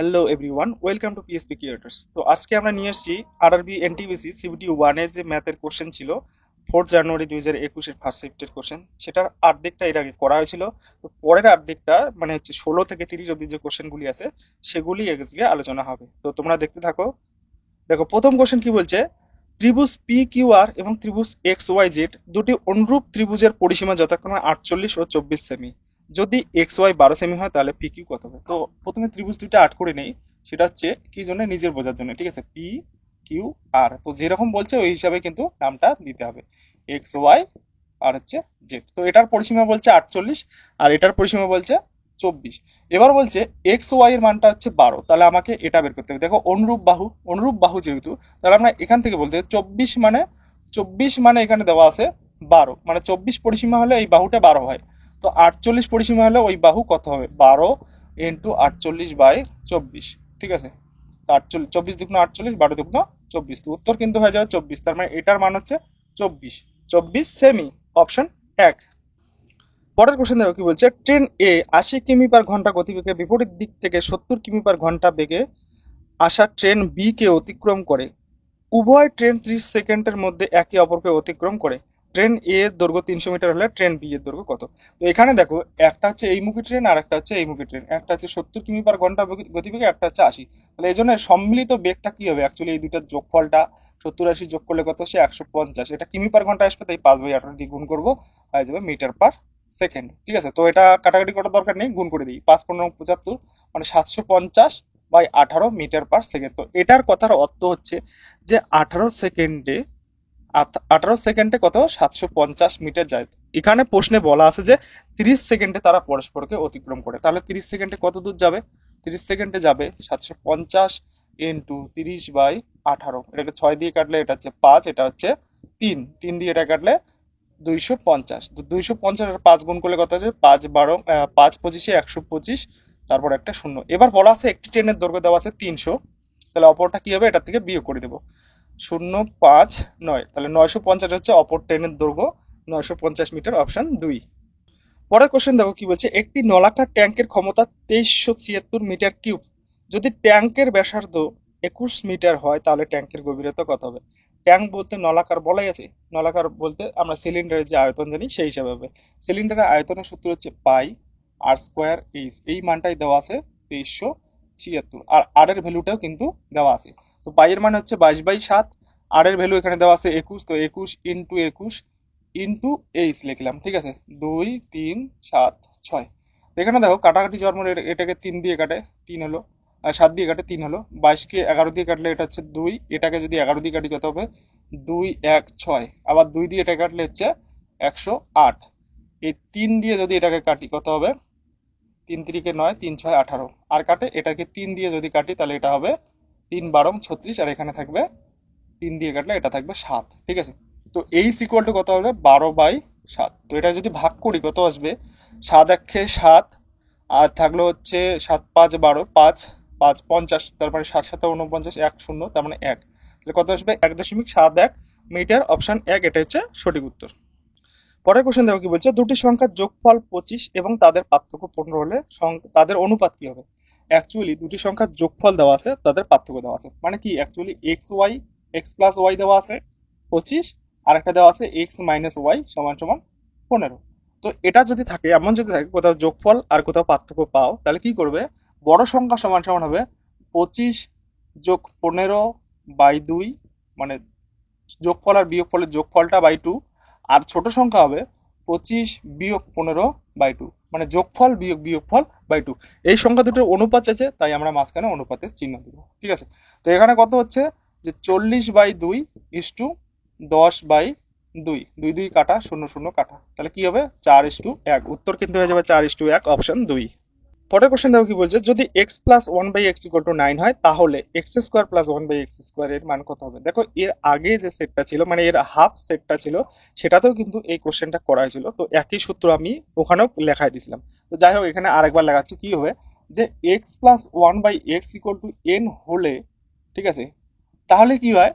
Hello everyone, welcome to PSP creators. তো আজকে আমরা নিয়ে এসেছি আরআরবি এনটিপিসি সিবিটি ওয়ানের যে ম্যাথের কোশ্চেন ছিল 4 জানুয়ারি 2021-এর ফার্স্ট শিফটের কোশ্চেন, সেটার অর্ধেকটা এর আগে করা হয়েছিল। তো পরের অর্ধেকটা মানে হচ্ছে 16 থেকে 30 অব্দি যে কোশ্চেনগুলি আছে সেগুলি আজকে আলোচনা হবে। তো তোমরা দেখতে থাকো। দেখো, প্রথম কোশ্চেন কি বলছে, ত্রিভুজ পি কিউ আর এবং ত্রিভুজ এক্স ওয়াই জেড দুটি অনুরূপ ত্রিভুজের পরিসীমা যথাক্রমে 48 ও 24 সেমি। যদি এক্স ওয়াই 12 সেমি হয় তাহলে পি কিউ কত হবে? তো প্রথমে ত্রিভুজ দুইটা আট করে নেই, সেটা হচ্ছে কি জন্য, নিজের বোঝার জন্য। ঠিক আছে, পি কিউ আর, তো যেরকম বলছে ওই হিসাবে কিন্তু নামটা দিতে হবে, এক্স ওয়াই আর হচ্ছে জেড। তো এটার পরিসীমা বলছে 48 আর এটার পরিসীমা বলছে 24। এবার বলছে এক্স ওয়াই এর মানটা হচ্ছে 12, তাহলে আমাকে এটা বের করতে হবে। দেখো, অনুরূপ বাহু যেহেতু, তাহলে আমরা এখান থেকে বলতে 24 মানে এখানে দেওয়া আছে 12, মানে 24 পরিসীমা হলে এই বাহুটা 12 হয়। তো 48 পরিসীমা হলে ওই বাহু কত হবে? 12 ইন্টু 48/24। ঠিক আছে, তো 48, 24 দুগুণ 48, 12 দুগুণ 24, তো উত্তর কিন্তু হয়ে যাবে 24। তার মানে এটার মান হচ্ছে 24 সেমি, অপশন 1। পরের কোশ্চেন দেখো কি বলছে, ট্রেন এ 80 কিমি/ঘন্টা গতিবেগে বিপরীত দিক থেকে 70 কিমি/ঘন্টা বেগে আসা ট্রেন বি কে অতিক্রম করে। উভয় ট্রেন 30 সেকেন্ডের মধ্যে একে অপরকে অতিক্রম করে। ট্রেন এ এর দৈর্ঘ্য 300 মিটার হলে ট্রেন বি এর দৈর্ঘ্য কত? তো এখানে দেখো, একটা হচ্ছে এই মুখী ট্রেন আর একটা হচ্ছে এই মুখী ট্রেন, একটা হচ্ছে 70 কিমি/ঘন্টা গতিবেগে, একটা হচ্ছে 80। তাহলে এই জন্য সম্মিলিত বেগটা কি হবে? অ্যাকচুয়ালি এই দুইটার যোগফলটা 70 80 যোগ করলে কত? সে 150। এটা কিমি/ঘন্টা আসবে, তাই 5/18 দিয়ে গুণ করবো, হয়ে যাবে মিটার/সেকেন্ড। ঠিক আছে, তো এটা কাটাকাটি করার দরকার নেই, গুণ করে দিই। 5×15 = 75, মানে 750/18 মিটার/সেকেন্ড। তো এটার কথার অর্থ হচ্ছে যে 18 সেকেন্ডে কত? 750 মিটার যায়। এখানে প্রশ্নে বলা আছে যে 30 সেকেন্ডে তারা পরস্পরকে অতিক্রম করে, তাহলে 30 সেকেন্ডে কত দূর যাবে? 30 সেকেন্ডে যাবে 750 ইন্টু 30/18, এটাকে 6 দিয়ে কাটলে এটা হচ্ছে 5, এটা হচ্ছে 3, 3 দিয়ে এটা কাটলে 250। তো 250 আর 5 গুণ করলে কত হচ্ছে? 5 12 5 25 125, তারপর একটা শূন্য। এবার বলা আছে একটি ট্রেনের দৈর্ঘ্য দেওয়া আছে 300, তাহলে অপরটা কি হবে? এটা থেকে বিয়োগ করে দেবো। 0 5 9, তাহলে 950 হচ্ছে অপর ট্রেনের দৈর্ঘ্য, 950 মিটার, অপশন 2। পরের কোশ্চেন দেখো কি বলছে, একটি নলাকার ট্যাঙ্কের ক্ষমতা 2376 মিটার কিউব। যদি ট্যাঙ্কের ব্যাসার্ধ 21 মিটার হয় তাহলে ট্যাঙ্কের গভীরতা কত হবে? ট্যাঙ্ক বলতে নলাকার বলাই আছে, নলাকার বলতে আমরা সিলিন্ডারের যে আয়তন জানি সেই হিসাবে হবে। সিলিন্ডারের আয়তনের সূত্র হচ্ছে পাই আর স্কোয়ার এইচ, এই মানটাই দেওয়া আছে 2376, আর আর এর ভ্যালুটাও কিন্তু দেওয়া আছে। তো পাই এর মান হচ্ছে 22/7, আর এর ভ্যালু এখানে দেওয়া আছে 21, তো 21 ইন্টু 21 ইন্টু এইচ লিখলাম। ঠিক আছে, 2 3 7 6। এখানে দেখো কাটাকাটি জন্ম, এটাকে 3 দিয়ে কাটে 3 হলো, আর 7 দিয়ে কাটে 3 হলো, 22কে 11 দিয়ে কাটলে এটা হচ্ছে 2, এটাকে যদি 11 দিয়ে কাটি কত হবে? 2 1 6, আবার 2 দিয়ে এটা কাটলে হচ্ছে 108। এই 3 দিয়ে যদি এটাকে কাটি কত হবে? 3 3 9, 3 6 18, আর কাটে এটাকে 3 দিয়ে যদি কাটি তাহলে এটা হবে 3 12 36, আর এখানে থাকবে 3 দিয়ে কাটলে এটা থাকবে 7। ঠিক আছে, তো এই ইকুয়াল টু কত হবে? 12/7। তো এটা যদি ভাগ করি কত আসবে? 7 1 7, আর থাকলো হচ্ছে 7 5 12, 5 5 50, তারপরে 7 7 49, 1 0, তার মানে 1। তাহলে কত আসবে? 1.71 মিটার, অপশন 1, এটা হচ্ছে সঠিক উত্তর। পরের কোশ্চেন দেখো কি বলছে, দুটি সংখ্যার যোগফল 25 এবং তাদের পার্থক্য 15 হলে তাদের অনুপাত কি হবে? অ্যাকচুয়ালি দুটি সংখ্যার যোগফল দেওয়া আছে, তাদের পার্থক্য দেওয়া আছে, মানে কি? অ্যাকচুয়ালি এক্স প্লাস ওয়াই দেওয়া আছে 25, আর একটা দেওয়া আছে এক্স মাইনাস ওয়াই সমান সমান 15। তো এটা যদি থাকে, এমন যদি থাকে কোথাও যোগফল আর কোথাও পার্থক্য পাও, তাহলে কি করবে? বড় সংখ্যা সমান সমান হবে 25+15/2, মানে যোগফল আর বিয়োগফলের যোগফলটা/2, আর ছোট সংখ্যা হবে 25-15/2, মানে যোগফল বিয়োগ বিয়োগফল/2। এই সংখ্যা দুটোর অনুপাত আছে, তাই আমরা মাঝখানে অনুপাতের চিহ্ন দিব। ঠিক আছে, তো এখানে কত হচ্ছে যে 40/2 ইস্টু 10/2, 2 2 কাটা, 0 0 কাটা, তাহলে কি হবে? 4:1। উত্তর কিন্তু হয়ে যাবে 4:1, অপশন 2। পরের কোশ্চেন দেখো কি বলছে, যদি x plus one by x equal to 9 হয় তাহলে x square plus one by x square এর মান কত হবে? দেখো, এর আগে যে সেটটা ছিল, মানে এর হাফ সেটটা ছিল, সেটাতেও কিন্তু এই কোশ্চেনটা করা হয়েছিল। তো একই সূত্র আমি ওখানেও লেখাই দিয়েছিলাম। তো যাই হোক, এখানে আরেকবার লেখাচ্ছি। কি হবে? যে x plus one by x equal to n হলে, ঠিক আছে, তাহলে কি হয়?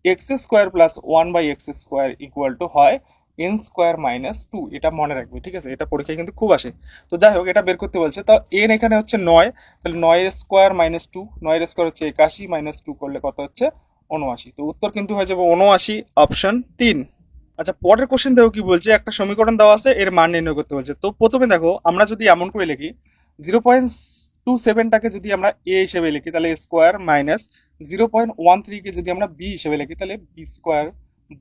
X square plus one by x square equal to হয় এন স্কোয়ার মাইনাস টু, এটা মনে রাখবে, ঠিক আছে, এটা পরীক্ষায় কিন্তু খুব আসে। তো যাই হোক, এটা বের করতে বলছে। তো এন এখানে হচ্ছে 9, তাহলে 9 এর স্কোয়ার মাইনাস টু, 9 এর স্কোয়ার হচ্ছে 81, মাইনাস টু করলে কত হচ্ছে 79। তো উত্তর কিন্তু হয়ে যাবে 79, অপশন 3। আচ্ছা, পরের কোশ্চেন দেখো কি বলছে, একটা সমীকরণ দেওয়া আছে, এর মান নির্ণয় করতে বলছে। তো প্রথমে দেখো, আমরা যদি এমন করে লিখি 0.27টাকে যদি আমরা এ হিসেবে লিখি তাহলে এ স্কোয়ার, মাইনাস 0.13কে যদি আমরা বি হিসেবে লিখি তাহলে বি স্কোয়ার,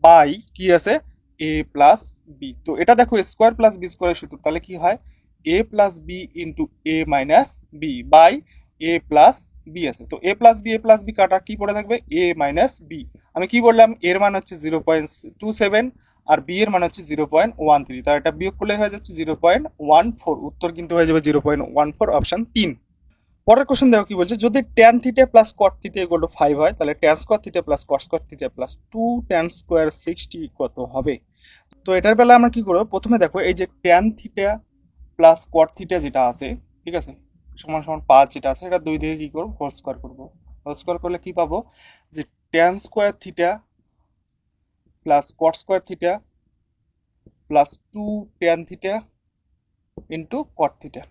বাই কি আছে এ প্লাস বি। তো এটা দেখো স্কোয়ার প্লাস বি স্কোয়ারের সূত্র, তাহলে কি হয় A plus B into A minus B by A plus B আছে। তো এ প্লাস বি কাটা কি পড়ে থাকবে এ মাইনাস বি। আমি কি বললাম, এর মান হচ্ছে 0.27 আর বি এর মান হচ্ছে 0.13, তার এটা বিয়োগ করলে হয়ে যাচ্ছে 0.14। উত্তর কিন্তু হয়ে যাবে 0.14, অপশন 3। পরের কোশ্চেন দেখো কি বলছে, যদি tan theta plus cot theta equal to 5 হয় তাহলে tan square theta plus cot square theta plus 2 tan square 60 কত হবে। তো এটার বেলা আমরা কি করবো, প্রথমে দেখো এই যে tan theta plus cot theta যেটা আছে, ঠিক আছে, সমান সমান 5 যেটা আছে, এটা দুই দিকে কি করবো হোল স্কোয়ার করবো। হোল স্কোয়ার করলে কি পাবো, যে tan square theta plus cot square theta plus 2 tan theta into cot theta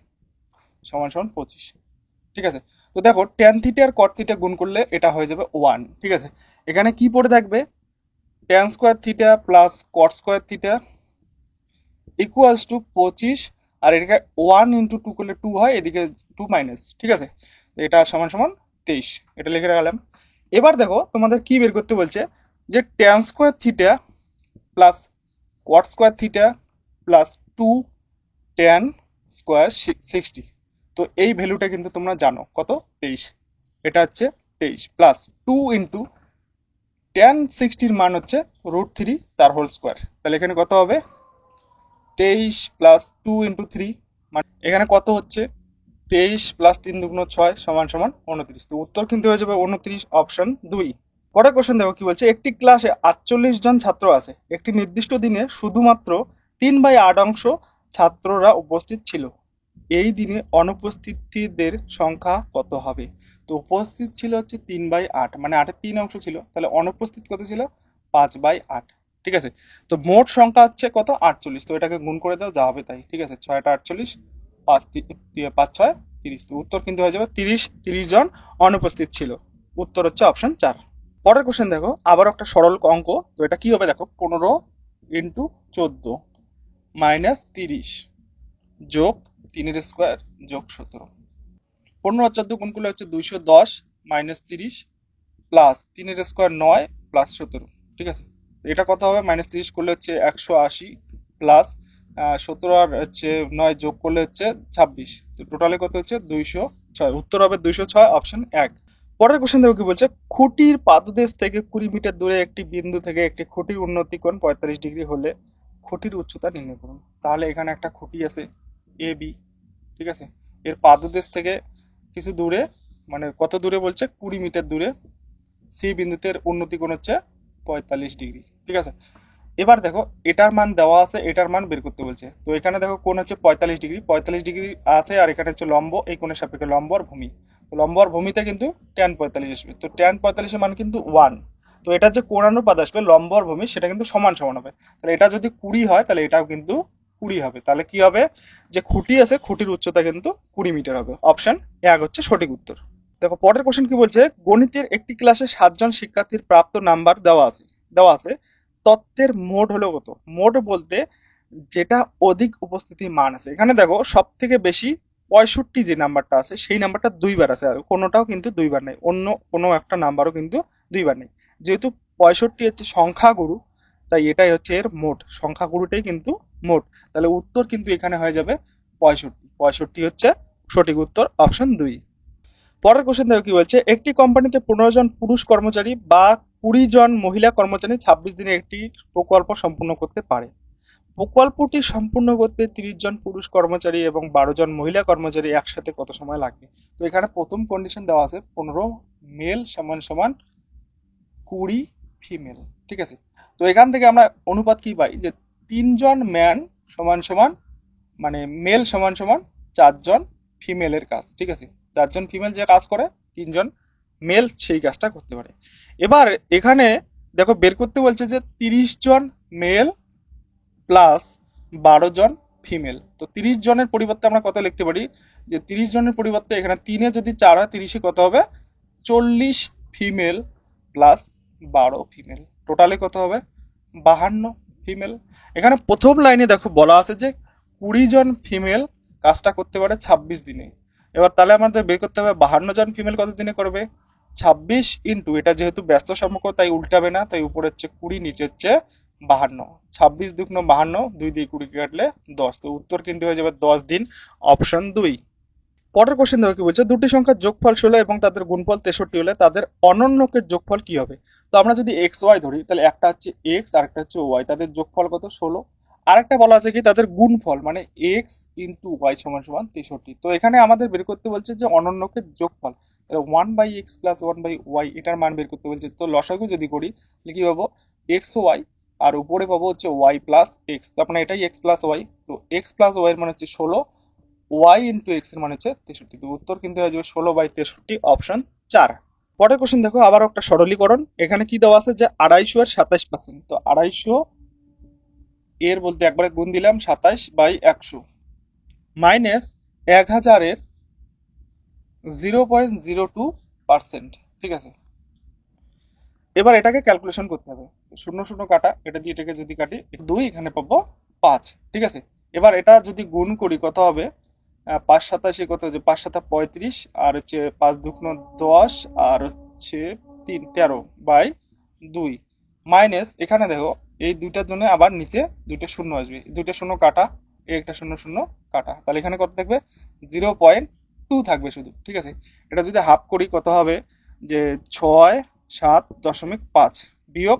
সমান সমান 25, ঠিক আছে। তো দেখো ট্যান থিটা আর কট থিটা গুণ করলে এটা হয়ে যাবে 1, ঠিক আছে। এখানে কি পড়ে থাকবে tan square theta plus cot square theta equals to 25, আর এটাকে 1 ইন্টু 2 করলে 2 হয়, এদিকে 2 মাইনাস, ঠিক আছে। এটা সমান সমান 23, এটা লিখে রাখলাম। এবার দেখো তোমাদের কি বের করতে বলছে, যে tan square theta plus cot square theta plus 2 tan square 60। তো এই ভ্যালুটা কিন্তু তোমরা জানো কত 23, এটা হচ্ছে 23 প্লাস 2 ইন্টু ট্যান 60 মান হচ্ছে √3 তার হোল স্কোয়ার, তাহলে এখানে কত হবে 23 প্লাস 2 ইন্টু 3, মানে এখানে কত হচ্ছে 23 প্লাস 3 দুগুণ 6 সমান সমান 29। তো উত্তর কিন্তু হয়ে যাবে 29, অপশন 2। পরের কোশ্চেন দেখো কি বলছে, একটি ক্লাসে 48 জন ছাত্র আছে, একটি নির্দিষ্ট দিনে শুধুমাত্র 3/8 ছাত্ররা উপস্থিত ছিল, এই দিনে অনুপস্থিতদের সংখ্যা কত হবে। তো উপস্থিত ছিল হচ্ছে 3/8, মানে 8-এর 3 অংশ ছিল, তাহলে অনুপস্থিত কত ছিল 5/8, ঠিক আছে। তো মোট সংখ্যা হচ্ছে কত 48, তো এটাকে গুণ করে দাও যা হবে তাই, ঠিক আছে। 6টা 48, 5 6 30, তো উত্তর কিন্তু হয়ে যাবে 30 জন অনুপস্থিত ছিল। উত্তর হচ্ছে অপশন 4। পরের কোশ্চেন দেখো, আবার একটা সরল অঙ্ক। তো এটা কি হবে দেখো, 15 ইন্টু 14 মাইনাস 30 যোগ 3 স্কোয়ার যোগ 17। 15 আর 14 গুণ করলে হচ্ছে 210 মাইনাস 30 প্লাস 3 স্কোয়ার 9 প্লাস 17, ঠিক আছে। এটা কত হবে, মাইনাস 30 করলে হচ্ছে 180 প্লাস 17 আর হচ্ছে 9 যোগ করলে হচ্ছে 26, তো টোটালে কত হচ্ছে 206। উত্তর হবে 206, অপশন 1। পরের কোশ্চেন দেখো কি বলছে, খুঁটির পাদদেশ থেকে 20 মিটার দূরে একটি বিন্দু থেকে একটি খুঁটির উন্নতি কোণ 45 ডিগ্রি হলে খুঁটির উচ্চতা নির্ণয় করুন। তাহলে এখানে একটা খুঁটি আছে এ বি, ঠিক আছে, এর পাদদেশ থেকে কিছু দূরে, মানে কত দূরে বলছে 20 মিটার দূরে, সি বিন্দুতে উন্নতি কোণ হচ্ছে 45 ডিগ্রি, ঠিক আছে। এবার দেখো এটার মান দেওয়া আছে, এটার মান বের করতে বলছে। তো এখানে দেখো কোণ হচ্ছে 45 ডিগ্রি, 45 ডিগ্রি আছে, আর এখানে হচ্ছে লম্ব, এই কোণের সাপেক্ষে লম্ব আর ভূমি। তো লম্ব আর ভূমিতে কিন্তু ট্যান 45 আসবে, তো ট্যান 45 এর মান কিন্তু 1। তো এটা যে কোণানুপাত আসবে লম্ব আর ভূমি, সেটা কিন্তু সমান সমান হবে। তাহলে এটা যদি 20 হয় তাহলে এটাও কিন্তু 20 হবে। তাহলে কি হবে, যে খুঁটি আছে খুঁটির উচ্চতা কিন্তু 20 মিটার হবে। অপশন 1 হচ্ছে সঠিক উত্তর। দেখো পরের কোশ্চেন কি বলছে, গণিতের একটি ক্লাসে 7 জন শিক্ষার্থীর প্রাপ্ত নাম্বার দেওয়া আছে, তত্ত্বের মোড হলো কত। মোড বলতে যেটা অধিক উপস্থিতি মান আছে। এখানে দেখো সব থেকে বেশি 65 যে নাম্বারটা আছে সেই নাম্বারটা দুইবার আছে, আর কোনোটাও কিন্তু দুইবার নেই, অন্য কোনো একটা নাম্বারও কিন্তু দুইবার নেই। যেহেতু 65 হচ্ছে সংখ্যাগুরু, তাই এটাই হচ্ছে এর মোট, সংখ্যাগুরুটাই কিন্তু মোট। তাহলে উত্তর কিন্তু এখানে হয়ে যাবে 65, 65 হচ্ছে সঠিক উত্তর, অপশন 2। পরের কোশ্চেন দেখো কি বলছে, একটি কোম্পানিতে 15 জন পুরুষ কর্মচারী বা 20 জন মহিলা কর্মচারী 26 দিনে একটি প্রকল্প সম্পূর্ণ করতে পারে। প্রকল্পটি সম্পূর্ণ করতে 30 জন পুরুষ কর্মচারী এবং 12 জন মহিলা কর্মচারী একসাথে কত সময় লাগবে। তো এখানে প্রথম কন্ডিশন দেওয়া আছে 15 মেল সমান সমান 20 ফিমেল, ঠিক আছে। তো এখান থেকে আমরা অনুপাত কি পাই, যে 3 জন ম্যান সমান সমান, মানে মেল সমান সমান 4 জন ফিমেলের কাজ, ঠিক আছে। 4 জন ফিমেল যে কাজ করে, 3 জন মেল সেই কাজটা করতে পারে। এবার এখানে দেখো বের করতে বলছে যে 30 জন মেল প্লাস 12 জন ফিমেল। তো 30 জনের পরিবর্তে আমরা কত লিখতে পারি, যে 30 জনের পরিবর্তে এখানে 3 এ যদি 4 হয় 30-এ কত হবে, 40 ফিমেল প্লাস 12 ফিমেল, টোটালে কত হবে, 52 ফিমেল। এখানে প্রথম লাইনে দেখো বলা আছে যে 20 জন ফিমেল কাজটা করতে পারে 26 দিনে। এবার তাহলে আমাদের বের করতে হবে 52 জন ফিমেল কত দিনে করবে, 26 ইন্টু, এটা যেহেতু ব্যস্ত সম্পর্ক তাই উল্টাবে না, তাই উপরে হচ্ছে 20, নিচে হচ্ছে 52, 26 দুগুণ 52, 2 দিয়ে 20 কাটলে 10, তো উত্তর কিন্তু হয়ে যাবে 10 দিন, অপশন 2। পরের কোশ্চেন দেখো কি বলছে, দুটি সংখ্যার যোগফল 16 এবং তাদের গুণফল 63 হলে তাদের অনন্যকের যোগফল কি হবে। তো আমরা যদি এক্স ওয়াই ধরি তাহলে একটা হচ্ছে এক্স আর একটা হচ্ছে ওয়াই, তাদের যোগফল কত 16। আরেকটা বলা আছে কি তাদের গুণফল মানে এক্স ইন্টু ওয়াই সমান সমান 63। তো এখানে আমাদের বের করতে বলছে যে অনন্যকের যোগফল, তাহলে 1/x প্লাস 1/y এটার মান বের করতে বলছে। তো লসাগু যদি করি তাহলে কি পাবো, এক্স ওয়াই আর উপরে পাবো হচ্ছে ওয়াই প্লাস এক্স, তার মানে এটাই এক্স প্লাস ওয়াই। তো এক্স প্লাস ওয়াই এর মানে হচ্ছে 16, ওয়াই ইন্টু এক্স এর মানে হচ্ছে 63। তো উত্তর কিন্তু হয়ে যাবে 16/63, অপশন 4। পরের কোশ্চেন দেখো আবারও একটা সরলীকরণ, এখানে কি দেওয়া আছে যে 250 এর 27%। তো 250 এর বলতে একবারে গুণ দিলাম 27/100 মাইনাস 1000 এর 0.02%, ঠিক আছে। এবার এটাকে ক্যালকুলেশন করতে হবে, শূন্য শূন্য কাটা, এটা দিয়ে এটাকে যদি কাটি 2, এখানে পাবো 5, ঠিক আছে। এবার এটা যদি গুণ করি কত হবে, 5 × 27 কত হচ্ছে, 5 × 7 = 35, আর হচ্ছে 5 × 2 = 10, আর হচ্ছে 13/2 মাইনাস, এখানে দেখো এই দুইটার জন্য আবার নিচে দুইটা শূন্য আসবে, দুইটা শূন্য কাটা, এই একটা শূন্য শূন্য কাটা, তাহলে এখানে কত থাকবে, 0.2 থাকবে শুধু, ঠিক আছে। এটা যদি হাফ করি কত হবে, যে 67.5 বিয়োগ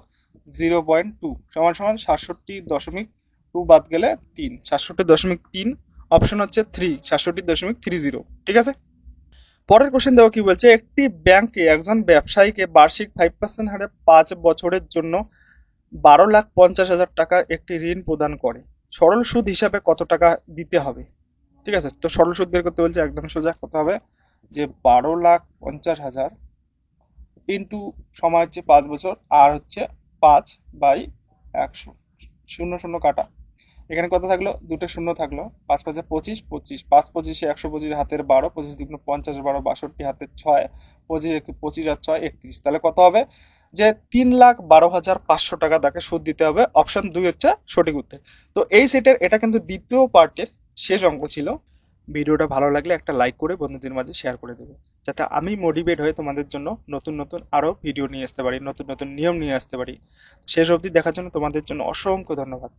0.2 সমান সমান 67.2 বাদ গেলে 3, 67.3, অপশন হচ্ছে 3, 67.30, ঠিক আছে। পরের কোশ্চেন দেখো কি বলছে, একটি ব্যাংকে একজন ব্যবসায়ীকে বার্ষিক 5% হারে 5 বছরের জন্য 12,50,000 টাকার একটি ঋণ প্রদান করে, সরল সুদ হিসাবে কত টাকা দিতে হবে, ঠিক আছে। তো সরল সুদ বের করতে বলছে, একদম সোজা, কত হবে, যে 12,50,000 ইন্টু সময় হচ্ছে 5 বছর, আর হচ্ছে 5/100, শূন্য শূন্য কাটা, এখানে কত থাকলো, দুটো শূন্য থাকলো, 5 × 5 = 25, 25, 5×25 = 125, হাতের 12, 25 × 2 = 50, 12, 62, হাতের 6, 25 আর 6 31, তাহলে কত হবে, যে 3,12,500 টাকা তাকে সুদ দিতে হবে, অপশন 2 হচ্ছে সঠিক উত্তর। তো এই সেটের এটা কিন্তু দ্বিতীয় পার্টের শেষ অঙ্ক ছিল। ভিডিওটা ভালো লাগলে একটা লাইক করে বন্ধুদের মাঝে শেয়ার করে দেবে, যাতে আমি মোটিভেট হয়ে তোমাদের জন্য নতুন নতুন আরো ভিডিও নিয়ে আসতে পারি, নতুন নতুন নিয়ম নিয়ে আসতে পারি। শেষ অবধি দেখার জন্য তোমাদের জন্য অসংখ্য ধন্যবাদ।